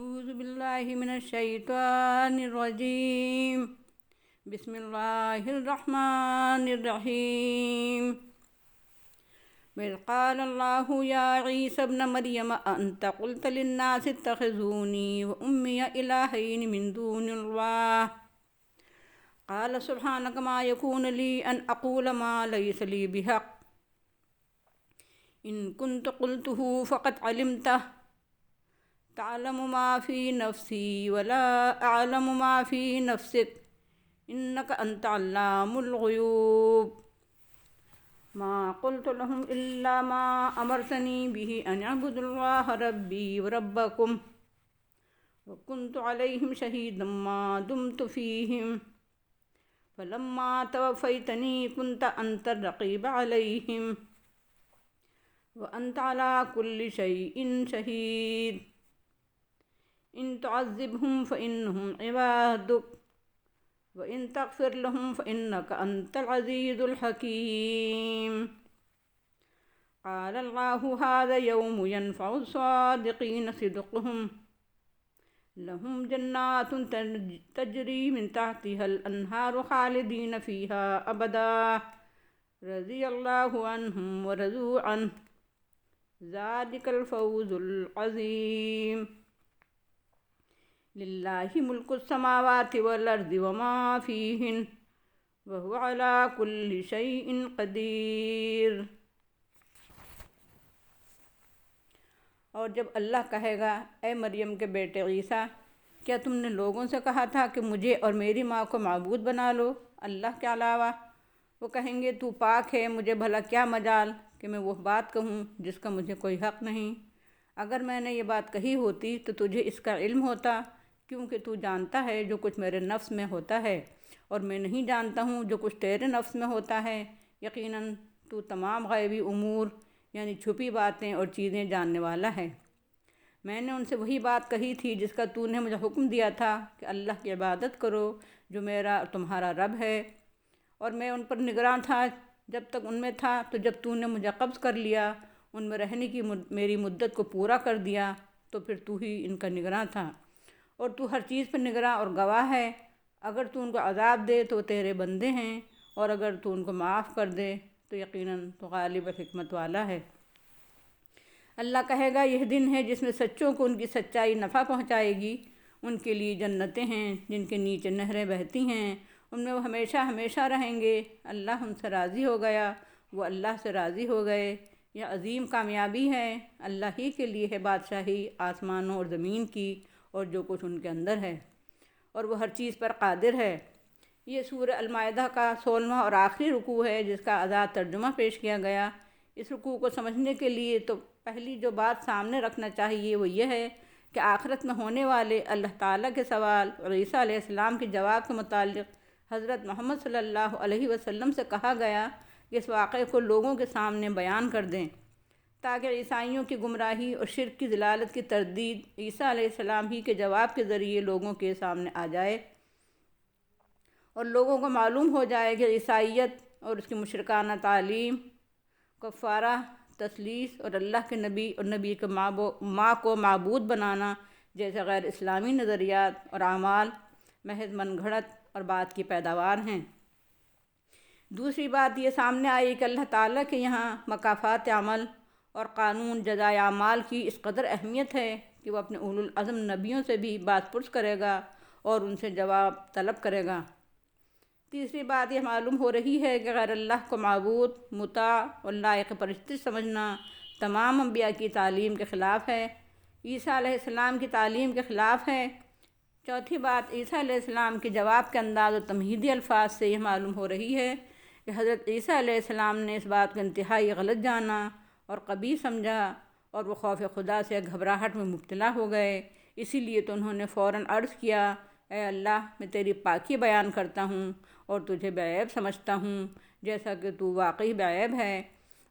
أعوذ بالله من الشيطان الرجيم. بسم الله الرحمن الرحيم. وإذ قال الله يا عيسى ابن مريم أأنت قلت للناس اتخذوني وأمي إلهين من دون الله قال سبحانك ما يكون لي أن أقول ما ليس لي بحق إن كنت قلته فقد علمته تعلم ما في نفسي ولا أعلم ما في نفسك إنك أنت علام الغيوب ما قلت لهم إلا ما أمرتني به أن اعبدوا الله ربي وربكم وكنت عليهم شهيدا ما دمت فيهم فلما توفيتني كنت أنت الرقيب عليهم وأنت على كل شيء شهيد إن تعذبهم فإنهم عبادك وإن تغفر لهم فإنك أنت العزيز الحكيم قال الله هذا يوم ينفع الصادقين صدقهم لهم جنات تجري من تحتها الأنهار خالدين فيها أبدا رضي الله عنهم ورضوا عنه ذلك الفوز العظيم للہ ملک السماوات والارض وما فیہن وہو علی کل شیء قدیر۔ اور جب اللہ کہے گا اے مریم کے بیٹے عیسیٰ، کیا تم نے لوگوں سے کہا تھا کہ مجھے اور میری ماں کو معبود بنا لو اللہ کے علاوہ؟ وہ کہیں گے تو پاک ہے، مجھے بھلا کیا مجال کہ میں وہ بات کہوں جس کا مجھے کوئی حق نہیں۔ اگر میں نے یہ بات کہی ہوتی تو تجھے اس کا علم ہوتا، کیونکہ تو جانتا ہے جو کچھ میرے نفس میں ہوتا ہے اور میں نہیں جانتا ہوں جو کچھ تیرے نفس میں ہوتا ہے۔ یقیناً تو تمام غیبی امور یعنی چھپی باتیں اور چیزیں جاننے والا ہے۔ میں نے ان سے وہی بات کہی تھی جس کا تو نے مجھے حکم دیا تھا کہ اللہ کی عبادت کرو جو میرا اور تمہارا رب ہے، اور میں ان پر نگراں تھا جب تک ان میں تھا، تو جب تو نے مجھے قبض کر لیا، ان میں رہنے کی میری مدت کو پورا کر دیا، تو پھر تو ہی ان کا نگراں تھا، اور تو ہر چیز پر نگراں اور گواہ ہے۔ اگر تو ان کو عذاب دے تو وہ تیرے بندے ہیں، اور اگر تو ان کو معاف کر دے تو یقیناً تو غالب حکمت والا ہے۔ اللہ کہے گا یہ دن ہے جس میں سچوں کو ان کی سچائی نفع پہنچائے گی۔ ان کے لیے جنتیں ہیں جن کے نیچے نہریں بہتی ہیں، ان میں وہ ہمیشہ ہمیشہ رہیں گے۔ اللہ ان سے راضی ہو گیا، وہ اللہ سے راضی ہو گئے۔ یہ عظیم کامیابی ہے۔ اللہ ہی کے لیے ہے بادشاہی آسمانوں اور زمین کی اور جو کچھ ان کے اندر ہے، اور وہ ہر چیز پر قادر ہے۔ یہ سورہ المائدہ کا 16واں اور آخری رکوع ہے جس کا آزاد ترجمہ پیش کیا گیا۔ اس رکوع کو سمجھنے کے لیے تو پہلی جو بات سامنے رکھنا چاہیے وہ یہ ہے کہ آخرت میں ہونے والے اللہ تعالیٰ کے سوال اور عیسیٰ علیہ السلام کے جواب کے متعلق حضرت محمد صلی اللہ علیہ وسلم سے کہا گیا کہ اس واقعے کو لوگوں کے سامنے بیان کر دیں تاکہ عیسائیوں کی گمراہی اور شرک کی ضلالت کی تردید عیسیٰ علیہ السلام ہی کے جواب کے ذریعے لوگوں کے سامنے آ جائے، اور لوگوں کو معلوم ہو جائے کہ عیسائیت اور اس کی مشرکانہ تعلیم، کفارہ، تثلیث اور اللہ کے نبی اور نبی کے ماں کو معبود بنانا جیسے غیر اسلامی نظریات اور اعمال محض من گھڑت اور بات کی پیداوار ہیں۔ دوسری بات یہ سامنے آئی کہ اللہ تعالیٰ کے یہاں مکافات عمل اور قانون جزائے اعمال کی اس قدر اہمیت ہے کہ وہ اپنے اولو العزم نبیوں سے بھی بات پرس کرے گا اور ان سے جواب طلب کرے گا۔ تیسری بات یہ معلوم ہو رہی ہے کہ غیر اللہ کو معبود، مطاع اور لائق پرستش سمجھنا تمام انبیاء کی تعلیم کے خلاف ہے، عیسیٰ علیہ السلام کی تعلیم کے خلاف ہے۔ چوتھی بات عیسیٰ علیہ السلام کے جواب کے انداز و تمہیدی الفاظ سے یہ معلوم ہو رہی ہے کہ حضرت عیسیٰ علیہ السلام نے اس بات کو انتہائی غلط جانا اور قبیح سمجھا، اور وہ خوف خدا سے گھبراہٹ میں مبتلا ہو گئے۔ اسی لیے تو انہوں نے فوراً عرض کیا اے اللہ، میں تیری پاکی بیان کرتا ہوں اور تجھے بے عیب سمجھتا ہوں جیسا کہ تو واقعی بے عیب ہے،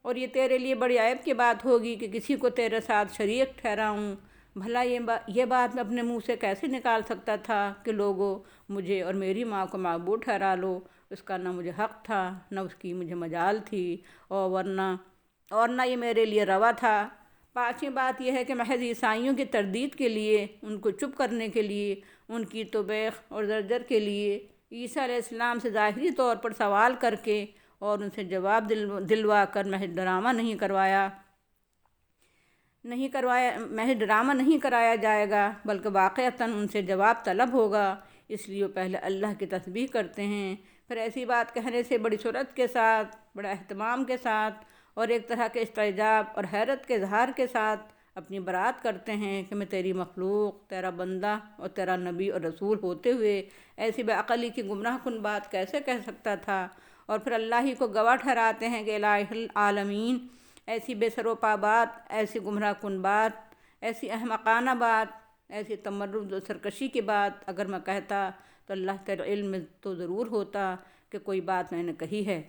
اور یہ تیرے لیے بڑی عیب کی بات ہوگی کہ کسی کو تیرے ساتھ شریک ٹھہراؤں۔ بھلا یہ بات میں اپنے منہ سے کیسے نکال سکتا تھا کہ لوگوں مجھے اور میری ماں کو معبود ٹھہرا لو؟ اس کا نہ مجھے حق تھا نہ اس کی مجھے مجال تھی، اور نہ یہ میرے لیے روا تھا۔ پانچویں بات یہ ہے کہ محض عیسائیوں کی تردید کے لیے، ان کو چپ کرنے کے لیے، ان کی توبیخ اور زجر کے لیے عیسیٰ علیہ السلام سے ظاہری طور پر سوال کر کے اور ان سے جواب دلوا کر محض ڈرامہ نہیں کرایا جائے گا، بلکہ واقعتاً ان سے جواب طلب ہوگا۔ اس لیے وہ پہلے اللہ کی تسبیح کرتے ہیں، پھر ایسی بات کہنے سے بڑی سرعت کے ساتھ، بڑا اہتمام کے ساتھ اور ایک طرح کے استعجاب اور حیرت کے اظہار کے ساتھ اپنی برات کرتے ہیں کہ میں تیری مخلوق، تیرا بندہ اور تیرا نبی اور رسول ہوتے ہوئے ایسی بے عقلی کی گمراہ کن بات کیسے کہہ سکتا تھا، اور پھر اللہ ہی کو گواہ ٹھہراتے ہیں کہ الہ العالمین، ایسی بے سر و پا بات، ایسی گمراہ کن بات، ایسی احمقانہ بات، ایسی تمرد و سرکشی کی بات اگر میں کہتا تو اللہ تیرے علم میں تو ضرور ہوتا کہ کوئی بات میں نے کہی ہے،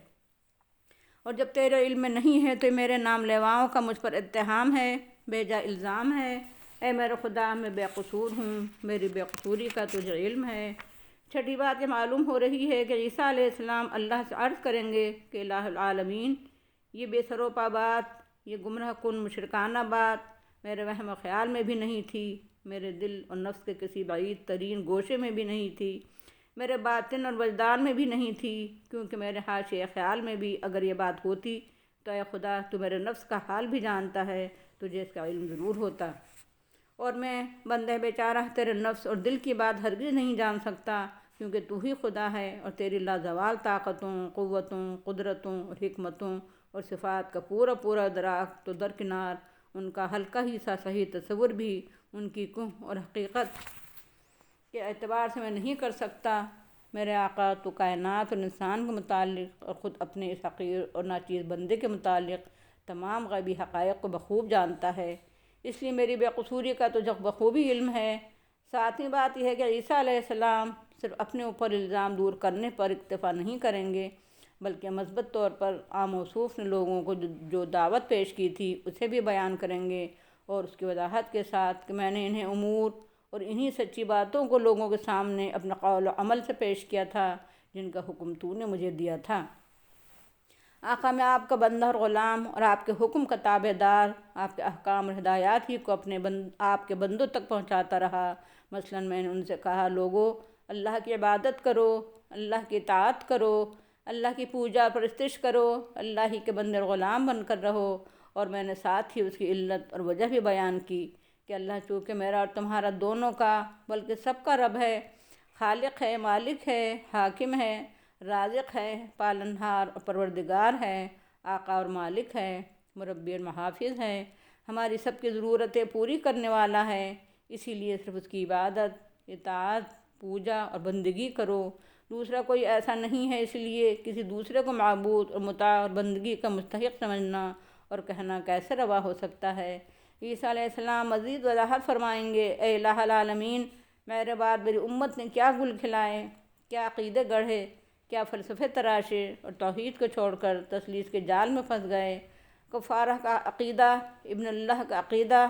اور جب تیرے علم میں نہیں ہے تو میرے نام لیواؤں کا مجھ پر اتہام ہے، بے جا الزام ہے۔ اے میرے خدا، میں بے قصور ہوں، میری بے قصوری کا تجھے علم ہے۔ چھٹی بات یہ معلوم ہو رہی ہے کہ عیسیٰ علیہ السلام اللہ سے عرض کریں گے کہ الہ العالمین، یہ بے سر و پا بات، یہ گمراہ کن مشرکانہ بات میرے وہم و خیال میں بھی نہیں تھی، میرے دل اور نفس کے کسی بعید ترین گوشے میں بھی نہیں تھی، میرے باطن اور وجدان میں بھی نہیں تھی، کیونکہ میرے حاشیہ خیال میں بھی اگر یہ بات ہوتی تو اے خدا، تو میرے نفس کا حال بھی جانتا ہے، تجھے اس کا علم ضرور ہوتا، اور میں بندہ بیچارہ تیرے نفس اور دل کی بات ہرگز نہیں جان سکتا، کیونکہ تو ہی خدا ہے اور تیری لازوال طاقتوں، قوتوں، قدرتوں اور حکمتوں اور صفات کا پورا پورا ادراک تو درکنار ان کا ہلکا ہی سا صحیح تصور بھی ان کی کنہ اور حقیقت کے اعتبار سے میں نہیں کر سکتا۔ میرے آقا، تو کائنات اور انسان کے متعلق اور خود اپنے اس حقیر اور ناچیز بندے کے متعلق تمام غیبی حقائق کو بخوب جانتا ہے، اس لیے میری بے قصوری کا تجھے بخوبی علم ہے۔ ساتویں بات یہ ہے کہ عیسیٰ علیہ السلام صرف اپنے اوپر الزام دور کرنے پر اکتفا نہیں کریں گے، بلکہ مثبت طور پر موصوف نے لوگوں کو جو دعوت پیش کی تھی اسے بھی بیان کریں گے، اور اس کی وضاحت کے ساتھ کہ میں نے انہیں امور اور انہی سچی باتوں کو لوگوں کے سامنے اپنے قول و عمل سے پیش کیا تھا جن کا حکم تو نے مجھے دیا تھا۔ آقا، میں آپ کا بندہ اور غلام اور آپ کے حکم کا تابع دار، آپ کے احکام اور ہدایات ہی کو آپ کے بندوں تک پہنچاتا رہا۔ مثلاً میں نے ان سے کہا، لوگو، اللہ کی عبادت کرو، اللہ کی اطاعت کرو، اللہ کی پوجا پرستش کرو، اللہ ہی کے بندے اور غلام بن کر رہو، اور میں نے ساتھ ہی اس کی علت اور وجہ بھی بیان کی کہ اللہ چونکہ میرا اور تمہارا دونوں کا بلکہ سب کا رب ہے، خالق ہے، مالک ہے، حاکم ہے، رازق ہے، پالنہار اور پروردگار ہے، آقا اور مالک ہے، مربی اور محافظ ہے، ہماری سب کی ضرورتیں پوری کرنے والا ہے، اسی لیے صرف اس کی عبادت، اطاعت، پوجا اور بندگی کرو، دوسرا کوئی ایسا نہیں ہے، اس لیے کسی دوسرے کو معبود اور مطاع اور بندگی کا مستحق سمجھنا اور کہنا کیسے روا ہو سکتا ہے۔ عیسیٰ علیہ السلام مزید وضاحت فرمائیں گے، اے الہ العالمین، میرے بعد میری امت نے کیا گل کھلائے، کیا عقیدے گڑھے، کیا فلسفے تراشے اور توحید کو چھوڑ کر تثلیث کے جال میں پھنس گئے۔ کفارہ کا عقیدہ، ابن اللہ کا عقیدہ،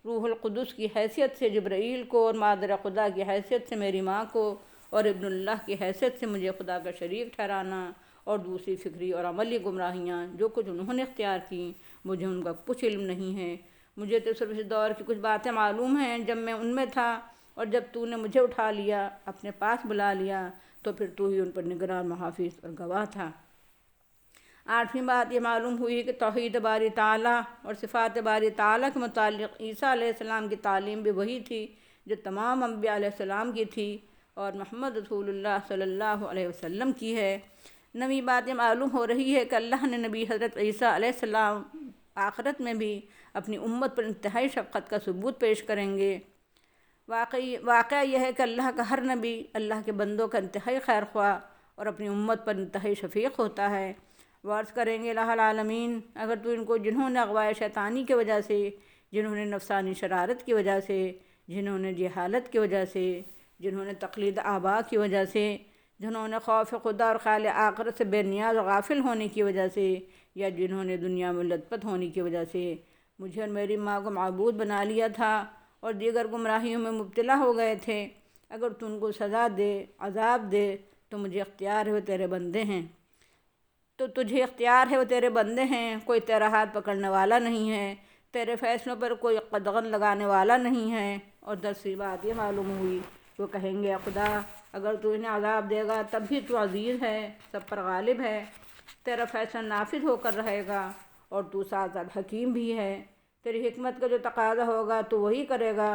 روح القدس کی حیثیت سے جبرائیل کو اور مادر خدا کی حیثیت سے میری ماں کو اور ابن اللہ کی حیثیت سے مجھے خدا کا شریک ٹھہرانا، اور دوسری فکری اور عملی گمراہیاں جو کچھ انہوں نے اختیار کیں، مجھے ان کا کچھ علم نہیں ہے۔ مجھے تو صرف اس دور کی کچھ باتیں معلوم ہیں جب میں ان میں تھا، اور جب تو نے مجھے اٹھا لیا، اپنے پاس بلا لیا، تو پھر تو ہی ان پر نگراں، محافظ اور گواہ تھا۔ آٹھویں بات یہ معلوم ہوئی کہ توحید باری تعالیٰ اور صفات باری تعالیٰ کے متعلق عیسیٰ علیہ السلام کی تعلیم بھی وہی تھی جو تمام انبیاء علیہ السلام کی تھی اور محمد رسول اللہ صلی اللہ علیہ وسلم کی ہے۔ نویں بات یہ معلوم ہو رہی ہے کہ اللہ نے نبی حضرت عیسیٰ علیہ السلام آخرت میں بھی اپنی امت پر انتہائی شفقت کا ثبوت پیش کریں گے۔ واقعہ یہ ہے کہ اللہ کا ہر نبی اللہ کے بندوں کا انتہائی خیر خواہ اور اپنی امت پر انتہائی شفیق ہوتا ہے۔ وہ عرض کریں گے، الہ العالمین، اگر تو ان کو جنہوں نے اغوائے شیطانی کی وجہ سے، جنہوں نے نفسانی شرارت کی وجہ سے، جنہوں نے جہالت کی وجہ سے، جنہوں نے تقلید آباء کی وجہ سے، جنہوں نے خوف خدا اور خیال آخرت سے بے نیاز و غافل ہونے کی وجہ سے، یا جنہوں نے دنیا میں لت پت ہونے کی وجہ سے مجھے اور میری ماں کو معبود بنا لیا تھا اور دیگر گمراہیوں میں مبتلا ہو گئے تھے، اگر تو ان کو سزا دے، عذاب دے، تو مجھے اختیار ہے، وہ تیرے بندے ہیں، تو تجھے اختیار ہے، وہ تیرے بندے ہیں، کوئی تیرا ہاتھ پکڑنے والا نہیں ہے، تیرے فیصلوں پر کوئی قدغن لگانے والا نہیں ہے۔ اور دوسری بات یہ معلوم ہوئی، وہ کہیں گے خدا اگر تو انہیں عذاب دے گا تب بھی تو عزیز ہے، سب پر غالب ہے، تیرا فیصلہ نافذ ہو کر رہے گا، اور تو ساتھ ساتھ حکیم بھی ہے، تیری حکمت کا جو تقاضا ہوگا تو وہی کرے گا۔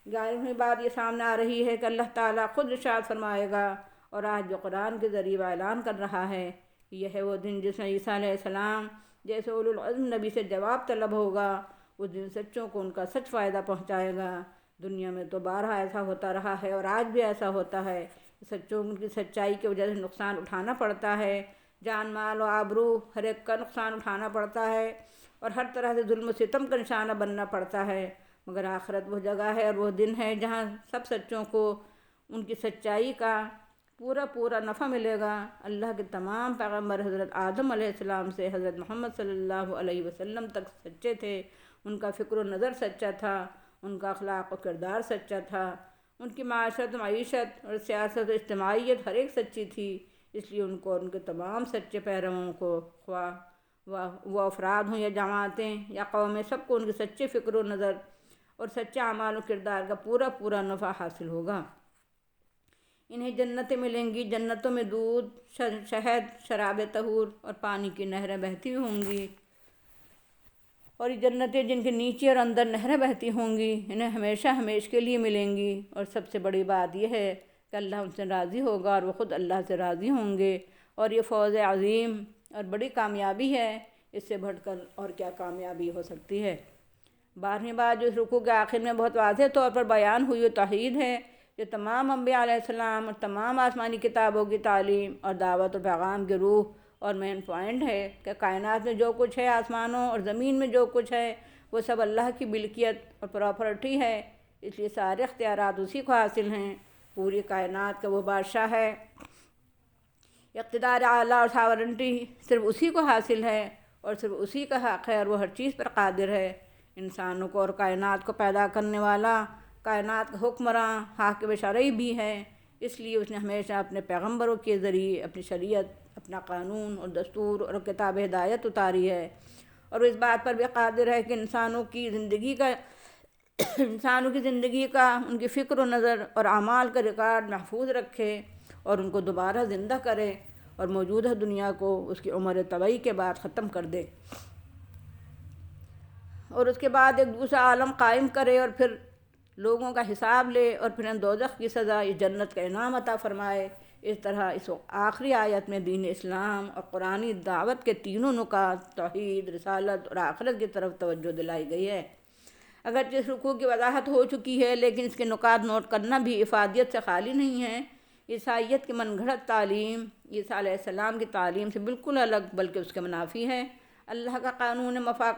11ویں بات یہ سامنے آ رہی ہے کہ اللہ تعالیٰ خود ارشاد فرمائے گا، اور آج جو قرآن کے ذریعے اعلان کر رہا ہے، یہ ہے وہ دن جس میں عیسیٰ علیہ السلام جیسے اولو العزم نبی سے جواب طلب ہوگا۔ اس دن سچوں کو ان کا سچ فائدہ پہنچائے گا۔ دنیا میں تو بارہا ایسا ہوتا رہا ہے اور آج بھی ایسا ہوتا ہے، سچوں کی سچائی کی وجہ سے نقصان اٹھانا پڑتا ہے، جان مال و آبرو ہر ایک کا نقصان اٹھانا پڑتا ہے، اور ہر طرح سے ظلم و ستم کا نشانہ بننا پڑتا ہے، مگر آخرت وہ جگہ ہے اور وہ دن ہے جہاں سب سچوں کو ان کی سچائی کا پورا نفع ملے گا۔ اللہ کے تمام پیغمبر حضرت آدم علیہ السلام سے حضرت محمد صلی اللہ علیہ وسلم تک سچے تھے، ان کا فکر و نظر سچا تھا، ان کا اخلاق و کردار سچا تھا، ان کی معاشرت و معیشت اور سیاست و اجتماعیت ہر ایک سچی تھی، اس لیے ان کو اور ان کے تمام سچے پیرووں کو، خواہ وہ افراد ہوں یا جماعتیں یا قومیں، سب کو ان کے سچے فکر و نظر اور سچے اعمال و کردار کا پورا نفع حاصل ہوگا۔ انہیں جنتیں ملیں گی، جنتوں میں دودھ، شہد، شراب طہور اور پانی کی نہریں بہتی ہوں گی، اور یہ جنتیں جن کے نیچے اور اندر نہریں بہتی ہوں گی انہیں ہمیشہ کے لیے ملیں گی۔ اور سب سے بڑی بات یہ ہے کہ اللہ ان سے راضی ہوگا اور وہ خود اللہ سے راضی ہوں گے، اور یہ فوز عظیم اور بڑی کامیابی ہے، اس سے بڑھ کر اور کیا کامیابی ہو سکتی ہے۔ 12ویں بات جو اس رکوع کے آخر میں بہت واضح طور پر بیان ہوئی وہ توحید ہے، جو تمام انبیاء علیہ السلام اور تمام آسمانی کتابوں کی تعلیم اور دعوت و پیغام کی روح اور مین پوائنٹ ہے کہ کائنات میں جو کچھ ہے، آسمانوں اور زمین میں جو کچھ ہے، وہ سب اللہ کی ملکیت اور پراپرٹی ہے، اس لیے سارے اختیارات اسی کو حاصل ہیں، پوری کائنات کا وہ بادشاہ ہے، اقتدار اعلیٰ اور ساورنٹی صرف اسی کو حاصل ہے، اور صرف اسی کا حق ہے، اور وہ ہر چیز پر قادر ہے۔ انسانوں کو اور کائنات کو پیدا کرنے والا، کائنات کا حکمراں، حاکم شرعی بھی ہے، اس لیے اس نے ہمیشہ اپنے پیغمبروں کے ذریعے اپنی شریعت، اپنا قانون اور دستور اور کتاب ہدایت اتاری ہے، اور وہ اس بات پر بھی قادر ہے کہ انسانوں کی زندگی کا ان کی فکر و نظر اور اعمال کا ریکارڈ محفوظ رکھے، اور ان کو دوبارہ زندہ کرے، اور موجودہ دنیا کو اس کی عمر طویل کے بعد ختم کر دے، اور اس کے بعد ایک دوسرا عالم قائم کرے، اور پھر لوگوں کا حساب لے، اور پھر دوزخ کی سزا اس جنت کا انعام عطا فرمائے۔ اس طرح اس آخری آیت میں دین اسلام اور قرآنی دعوت کے تینوں نکات، توحید، رسالت اور آخرت کی طرف توجہ دلائی گئی ہے۔ اگرچہ اس رکوع کی وضاحت ہو چکی ہے، لیکن اس کے نکات نوٹ کرنا بھی افادیت سے خالی نہیں ہے۔ عیسائیت کی من گھڑت تعلیم عیسیٰ علیہ السلام کی تعلیم سے بالکل الگ بلکہ اس کے منافی ہے۔ اللہ کا قانون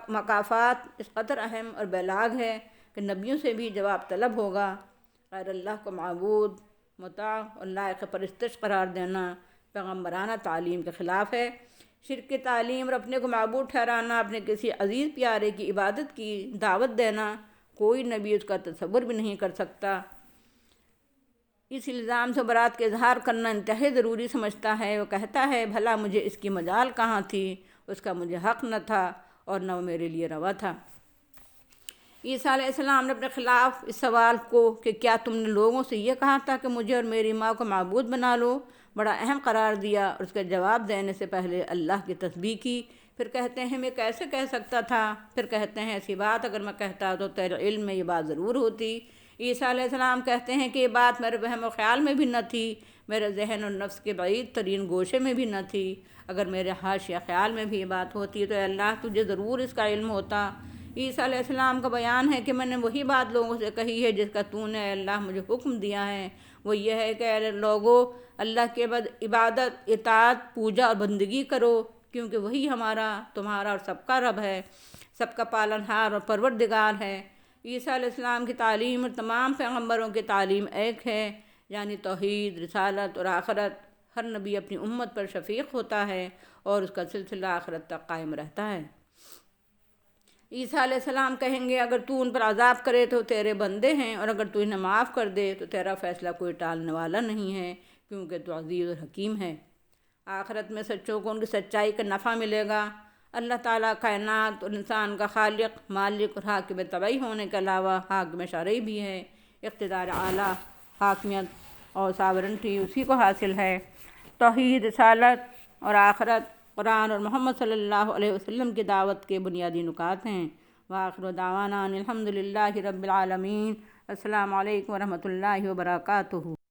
مکافات اس قدر اہم اور بیلاگ ہے کہ نبیوں سے بھی جواب طلب ہوگا۔ غیر اللہ کو معبود، مطاع اور لائق پرستش قرار دینا پیغمبرانہ تعلیم کے خلاف ہے۔ شرک کی تعلیم اور اپنے کو معبود ٹھہرانا، اپنے کسی عزیز پیارے کی عبادت کی دعوت دینا، کوئی نبی اس کا تصور بھی نہیں کر سکتا۔ اس الزام سے برات کا اظہار کرنا انتہائی ضروری سمجھتا ہے۔ وہ کہتا ہے بھلا مجھے اس کی مجال کہاں تھی، اس کا مجھے حق نہ تھا اور نہ وہ میرے لیے روا تھا۔ عیسیٰ علیہ السلام نے اپنے خلاف اس سوال کو کہ کیا تم نے لوگوں سے یہ کہا تھا کہ مجھے اور میری ماں کو معبود بنا لو، بڑا اہم قرار دیا، اور اس کا جواب دینے سے پہلے اللہ کی تسبیح کی۔ پھر کہتے ہیں میں کیسے کہہ سکتا تھا، پھر کہتے ہیں ایسی بات اگر میں کہتا تو تیرے علم میں یہ بات ضرور ہوتی۔ عیسیٰ علیہ السلام کہتے ہیں کہ یہ بات میرے وہم و خیال میں بھی نہ تھی، میرے ذہن اور نفس کے بعید ترین گوشے میں بھی نہ تھی، اگر میرے حاشیہ خیال میں بھی یہ بات ہوتی تو اے اللہ تجھے ضرور اس کا علم ہوتا۔ عیسیٰ علیہ السلام کا بیان ہے کہ میں نے وہی بات لوگوں سے کہی ہے جس کا تو نے اے اللہ مجھے حکم دیا ہے، وہ یہ ہے کہ اے لوگو اللہ کے بعد عبادت، اطاعت، پوجا اور بندگی کرو، کیونکہ وہی ہمارا، تمہارا اور سب کا رب ہے، سب کا پالنہار اور پروردگار ہے۔ عیسیٰ علیہ السلام کی تعلیم اور تمام پیغمبروں کی تعلیم ایک ہے، یعنی توحید، رسالت اور آخرت۔ ہر نبی اپنی امت پر شفیق ہوتا ہے اور اس کا سلسلہ آخرت تک قائم رہتا ہے۔ عیسیٰ علیہ السلام کہیں گے اگر تو ان پر عذاب کرے تو تیرے بندے ہیں، اور اگر تو انہیں معاف کر دے تو تیرا فیصلہ کوئی ٹالنے والا نہیں ہے، کیونکہ تو عزیز اور حکیم ہے۔ آخرت میں سچوں کو ان کی سچائی کا نفع ملے گا، اللہ تعالیٰ کائنات اور انسان کا خالق، مالک اور حاکم طبعی ہونے کے علاوہ حاکم شرعی بھی ہے۔ اقتدار اعلیٰ، حاکمیت اور ساورنٹی اسی کو حاصل ہے۔ توحید، رسالت اور آخرت قرآن اور محمد صلی اللہ علیہ وسلم کی دعوت کے بنیادی نکات ہیں۔ وآخر دعوانا الحمد للہ رب العالمین۔ السلام علیکم ورحمۃ اللہ وبرکاتہ۔